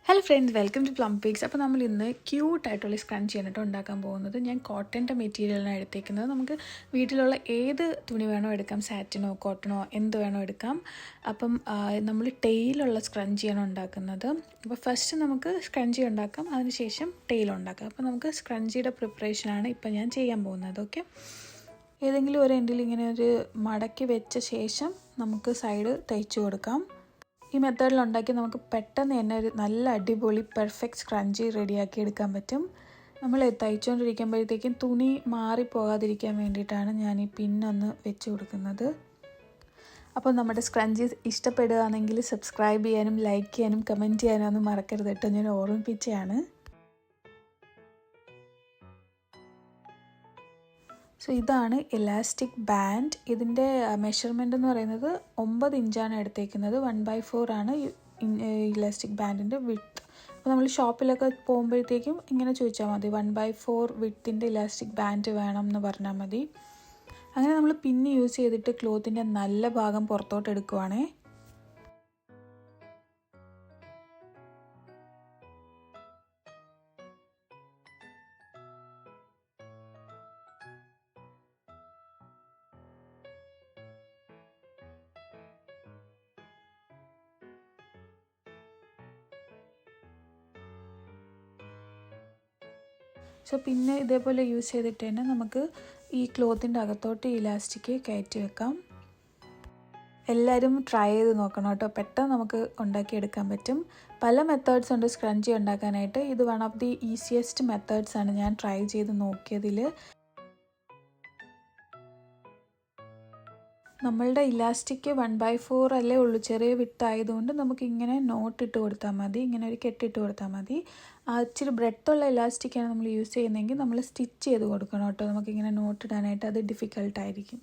Hello friends, welcome to plum pics. അപ്പോൾ നമ്മൾ ഇന്ന് ക്യൂട്ടായിട്ടുള്ള സ്ക്രഞ്ചിയാണ് കേട്ടോ ഉണ്ടാക്കാൻ പോകുന്നത്. ഞാൻ കോട്ടൻ്റെ മെറ്റീരിയലാണ് എടുത്തേക്കുന്നത്. നമുക്ക് വീട്ടിലുള്ള ഏത് തുണി വേണോ എടുക്കാം, സാറ്റിനോ കോട്ടണോ എന്ത് വേണോ എടുക്കാം. അപ്പം നമ്മൾ ടെയിലുള്ള സ്ക്രഞ്ചിയാണ് ഉണ്ടാക്കുന്നത്. അപ്പോൾ ഫസ്റ്റ് നമുക്ക് സ്ക്രഞ്ചി ഉണ്ടാക്കാം, അതിനുശേഷം ടെയിൽ ഉണ്ടാക്കാം. അപ്പോൾ നമുക്ക് സ്ക്രഞ്ചിയുടെ പ്രിപ്പറേഷനാണ് ഇപ്പോൾ ഞാൻ ചെയ്യാൻ പോകുന്നത്. ഓക്കെ, ഏതെങ്കിലും ഒരു എൻഡിൽ ഇങ്ങനെ ഒരു മടക്കി വെച്ച ശേഷം നമുക്ക് സൈഡ് തയ്ച്ചു കൊടുക്കാം. ഈ മെത്തേഡിൽ ഉണ്ടാക്കി നമുക്ക് പെട്ടെന്ന് തന്നെ ഒരു നല്ല അടിപൊളി പെർഫെക്റ്റ് സ്ക്രഞ്ചി റെഡിയാക്കി എടുക്കാൻ പറ്റും. നമ്മൾ തയ്ച്ചുകൊണ്ടിരിക്കുമ്പോഴത്തേക്കും തുണി മാറിപ്പോകാതിരിക്കാൻ വേണ്ടിയിട്ടാണ് ഞാൻ ഈ പിന്നൊന്ന് വെച്ച് കൊടുക്കുന്നത്. അപ്പോൾ നമ്മുടെ സ്ക്രഞ്ചി ഇഷ്ടപ്പെടുകയാണെങ്കിൽ സബ്സ്ക്രൈബ് ചെയ്യാനും ലൈക്ക് ചെയ്യാനും കമൻറ്റ് ചെയ്യാനും ഒന്നും മറക്കരുത് കേട്ടോ, ഞാൻ ഓർമ്മിപ്പിച്ചതാണ്. സോ ഇതാണ് ഇലാസ്റ്റിക് ബാൻഡ്. ഇതിൻ്റെ മെഷർമെൻ്റ് എന്ന് പറയുന്നത് 9 ഇഞ്ചാണ് എടുത്തേക്കുന്നത്. 1/4 ആണ് ഇലാസ്റ്റിക് ബാൻഡിൻ്റെ വിഡ്ത്ത്. അപ്പോൾ നമ്മൾ ഷോപ്പിലൊക്കെ പോകുമ്പോഴത്തേക്കും ഇങ്ങനെ ചോദിച്ചാൽ മതി, 1/4 വിഡ്ത്തിൻ്റെ ഇലാസ്റ്റിക് ബാൻഡ് വേണം എന്ന് പറഞ്ഞാൽ മതി. അങ്ങനെ നമ്മൾ പിന്ന് യൂസ് ചെയ്തിട്ട് ക്ലോത്തിൻ്റെ നല്ല ഭാഗം പുറത്തോട്ട് എടുക്കുവാണേ. സോ പിന്നെ ഇതേപോലെ യൂസ് ചെയ്തിട്ട് തന്നെ നമുക്ക് ഈ ക്ലോത്തിൻ്റെ അകത്തോട്ട് ഇലാസ്റ്റിക് കയറ്റി വെക്കാം. എല്ലാവരും ട്രൈ ചെയ്ത് നോക്കണം കേട്ടോ, പെട്ടെന്ന് നമുക്ക് ഉണ്ടാക്കിയെടുക്കാൻ പറ്റും. പല മെത്തേഡ്സ് ഉണ്ട് സ്ക്രഞ്ചി ഉണ്ടാക്കാനായിട്ട്. ഇത് one of the easiest methods ആണ് ഞാൻ ട്രൈ ചെയ്ത് നോക്കിയതിൽ. നമ്മളുടെ ഇലാസ്റ്റിക് 1/4 അല്ലേ ഉള്ളൂ, ചെറിയ വിട്ടായതുകൊണ്ട് നമുക്കിങ്ങനെ നോട്ടിട്ട് കൊടുത്താൽ മതി, ഇങ്ങനെ ഒരു കെട്ടിട്ട് കൊടുത്താൽ മതി. ഇച്ചിരി ബ്രെഡുള്ള ഇലാസ്റ്റിക്കാണ് നമ്മൾ യൂസ് ചെയ്യുന്നതെങ്കിൽ നമ്മൾ സ്റ്റിച്ച് ചെയ്ത് കൊടുക്കണം കേട്ടോ. നമുക്കിങ്ങനെ നോട്ടിടാനായിട്ട് അത് ഡിഫിക്കൽട്ടായിരിക്കും.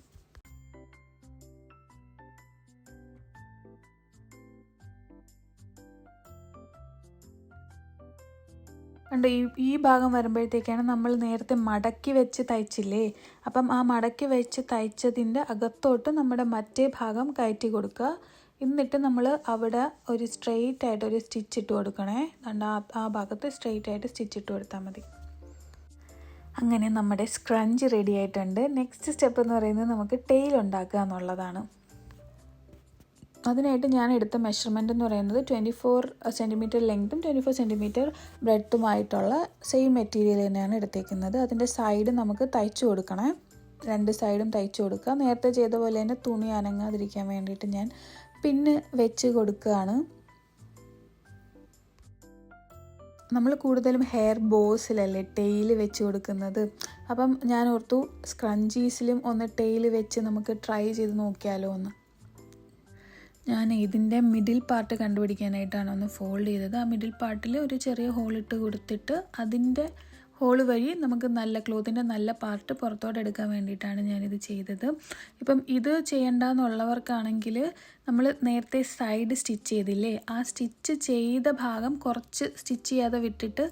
കണ്ടോ, ഈ ഭാഗം വരുമ്പോഴത്തേക്കാണ് നമ്മൾ നേരത്തെ മടക്കി വെച്ച് തയ്ച്ചില്ലേ, അപ്പം ആ മടക്കി വെച്ച് തയ്ച്ചതിൻ്റെ അകത്തോട്ട് നമ്മുടെ മറ്റേ ഭാഗം കയറ്റി കൊടുക്കുക. എന്നിട്ട് നമ്മൾ അവിടെ ഒരു സ്ട്രെയിറ്റ് ആയിട്ട് ഒരു സ്റ്റിച്ച് ഇട്ട് കൊടുക്കണേ. കണ്ടോ, ആ ഭാഗത്ത് സ്ട്രെയിറ്റ് ആയിട്ട് സ്റ്റിച്ച് ഇട്ട് കൊടുത്താൽ മതി. അങ്ങനെ നമ്മുടെ സ്ക്രഞ്ച് റെഡി ആയിട്ടുണ്ട്. നെക്സ്റ്റ് സ്റ്റെപ്പ് എന്ന് പറയുന്നത് നമുക്ക് ടെയിൽ ഉണ്ടാക്കുക എന്നുള്ളതാണ്. അതിനായിട്ട് ഞാൻ എടുത്ത മെഷർമെൻ്റ് എന്ന് പറയുന്നത് 24 സെൻറ്റിമീറ്റർ ലെങ്ത്തും 24 സെൻറ്റിമീറ്റർ ബ്രെഡ്ത്തുമായിട്ടുള്ള സെയിം മെറ്റീരിയൽ തന്നെയാണ് എടുത്തേക്കുന്നത്. അതിൻ്റെ സൈഡ് നമുക്ക് തയ്ച്ചു കൊടുക്കണേ, 2 സൈഡും തയ്ച്ചു കൊടുക്കുക. നേരത്തെ ചെയ്ത പോലെ തന്നെ തുണി അനങ്ങാതിരിക്കാൻ വേണ്ടിയിട്ട് ഞാൻ പിന്ന് വെച്ച് കൊടുക്കുകയാണ്. നമ്മൾ കൂടുതലും ഹെയർ ബോസിലല്ലേ ടെയിൽ വെച്ച് കൊടുക്കുന്നത്. അപ്പം ഞാൻ ഓർത്തു സ്ക്രഞ്ചീസിലും ഒന്ന് ടെയിൽ വെച്ച് നമുക്ക് ട്രൈ ചെയ്ത് നോക്കിയാലോ എന്ന്. ഞാൻ ഇതിൻ്റെ മിഡിൽ പാർട്ട് കണ്ടുപിടിക്കാനായിട്ടാണ് ഒന്ന് ഫോൾഡ് ചെയ്തത്. ആ മിഡിൽ പാർട്ടിൽ ഒരു ചെറിയ ഹോളിട്ട് കൊടുത്തിട്ട് അതിൻ്റെ ഹോൾ വഴി നമുക്ക് നല്ല ക്ലോത്തിൻ്റെ നല്ല പാർട്ട് പുറത്തോട്ട് എടുക്കാൻ വേണ്ടിയിട്ടാണ് ഞാനിത് ചെയ്തത്. ഇപ്പം ഇത് ചെയ്യേണ്ടെന്നുള്ളവർക്കാണെങ്കിൽ നമ്മൾ നേരത്തെ സൈഡ് സ്റ്റിച്ച് ചെയ്തില്ലേ, ആ സ്റ്റിച്ച് ചെയ്ത ഭാഗം കുറച്ച് സ്റ്റിച്ച് ചെയ്യാതെ വിട്ടിട്ട്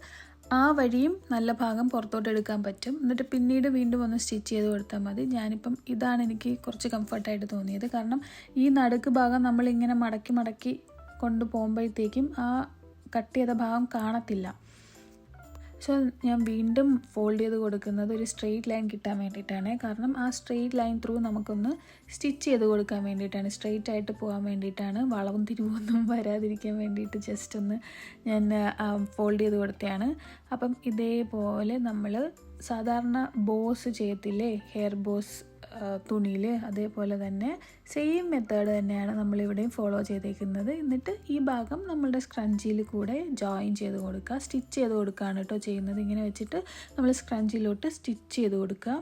ആ വഴിയും നല്ല ഭാഗം പുറത്തോട്ട് എടുക്കാൻ പറ്റും. എന്നിട്ട് പിന്നീട് വീണ്ടും ഒന്ന് സ്റ്റിച്ച് ചെയ്ത് കൊടുത്താൽ മതി. ഞാനിപ്പം ഇതാണ് എനിക്ക് കുറച്ച് കംഫർട്ടായിട്ട് തോന്നിയത്. കാരണം ഈ നടുക്ക് ഭാഗം നമ്മളിങ്ങനെ മടക്കി മടക്കി കൊണ്ട് പോകുമ്പോഴത്തേക്കും ആ കട്ട് ചെയ്ത ഭാഗം കാണത്തില്ല. സോ ഞാൻ വീണ്ടും ഫോൾഡ് ചെയ്ത് കൊടുക്കുന്നത് ഒരു സ്ട്രെയിറ്റ് ലൈൻ കിട്ടാൻ വേണ്ടിയിട്ടാണ്. കാരണം ആ സ്ട്രെയിറ്റ് ലൈൻ ത്രൂ നമുക്കൊന്ന് സ്റ്റിച്ച് ചെയ്ത് കൊടുക്കാൻ വേണ്ടിയിട്ടാണ്, സ്ട്രെയിറ്റ് ആയിട്ട് പോകാൻ വേണ്ടിയിട്ടാണ്, വളവും തിരിവൊന്നും വരാതിരിക്കാൻ വേണ്ടിയിട്ട് ജസ്റ്റ് ഒന്ന് ഞാൻ ഫോൾഡ് ചെയ്ത് കൊടുത്തതാണ്. അപ്പം ഇതേപോലെ നമ്മൾ സാധാരണ ബോസ് ചെയ്യത്തില്ലേ, ഹെയർ ബോസ് തുണിയിൽ, അതേപോലെ തന്നെ സെയിം മെത്തേഡ് തന്നെയാണ് നമ്മളിവിടെയും ഫോളോ ചെയ്തേക്കുന്നത്. എന്നിട്ട് ഈ ഭാഗം നമ്മളുടെ സ്ക്രഞ്ചിയിൽ കൂടെ ജോയിൻ ചെയ്ത് കൊടുക്കുക, സ്റ്റിച്ച് ചെയ്ത് കൊടുക്കുകയാണ് കേട്ടോ ചെയ്യുന്നത്. ഇങ്ങനെ വെച്ചിട്ട് നമ്മൾ സ്ക്രഞ്ചിലോട്ട് സ്റ്റിച്ച് ചെയ്ത് കൊടുക്കുക.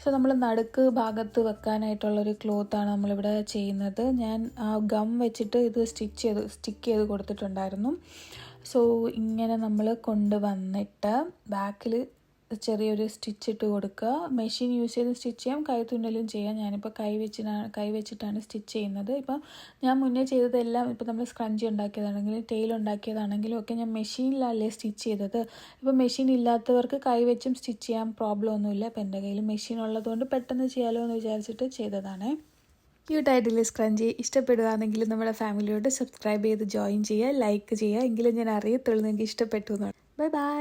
സോ നമ്മൾ നടുക്ക് ഭാഗത്ത് വെക്കാനായിട്ടുള്ളൊരു ക്ലോത്താണ് നമ്മളിവിടെ ചെയ്യുന്നത്. ഞാൻ ആ ഗം വെച്ചിട്ട് ഇത് സ്റ്റിക്ക് ചെയ്ത് കൊടുത്തിട്ടുണ്ടായിരുന്നു. സോ ഇങ്ങനെ നമ്മൾ കൊണ്ടുവന്നിട്ട് ബാക്കിൽ ചെറിയൊരു സ്റ്റിച്ച് ഇട്ട് കൊടുക്കുക. മെഷീൻ യൂസ് ചെയ്ത് സ്റ്റിച്ച് ചെയ്യാം, കൈത്തുന്നലും ചെയ്യാം. ഞാനിപ്പോൾ കൈ വെച്ചിട്ടാണ് സ്റ്റിച്ച് ചെയ്യുന്നത്. ഇപ്പം ഞാൻ മുന്നേ ചെയ്തതെല്ലാം ഇപ്പോൾ നമ്മൾ സ്ക്രഞ്ചി ഉണ്ടാക്കിയതാണെങ്കിലും ടെയിൽ ഉണ്ടാക്കിയതാണെങ്കിലും ഒക്കെ ഞാൻ മെഷീനിലല്ലേ സ്റ്റിച്ച് ചെയ്തത്. ഇപ്പോൾ മെഷീൻ ഇല്ലാത്തവർക്ക് കൈ വെച്ചും സ്റ്റിച്ച് ചെയ്യാൻ പ്രോബ്ലം ഒന്നുമില്ല. അപ്പോൾ എൻ്റെ കയ്യിൽ മെഷീൻ ഉള്ളതുകൊണ്ട് പെട്ടെന്ന് ചെയ്യാമല്ലോ എന്ന് വിചാരിച്ചിട്ട് ചെയ്തതാണ്. ക്യൂട്ടായിട്ടുള്ള സ്ക്രഞ്ചി ഇഷ്ടപ്പെടുകയാണെങ്കിൽ നമ്മുടെ ഫാമിലിയോട് സബ്സ്ക്രൈബ് ചെയ്ത് ജോയിൻ ചെയ്യുക, ലൈക്ക് ചെയ്യുക, എങ്കിലും ഞാൻ അറിയത്തുള്ളൂ നിങ്ങൾക്ക് ഇഷ്ടപ്പെട്ടു എന്നാണ്. Bye bye.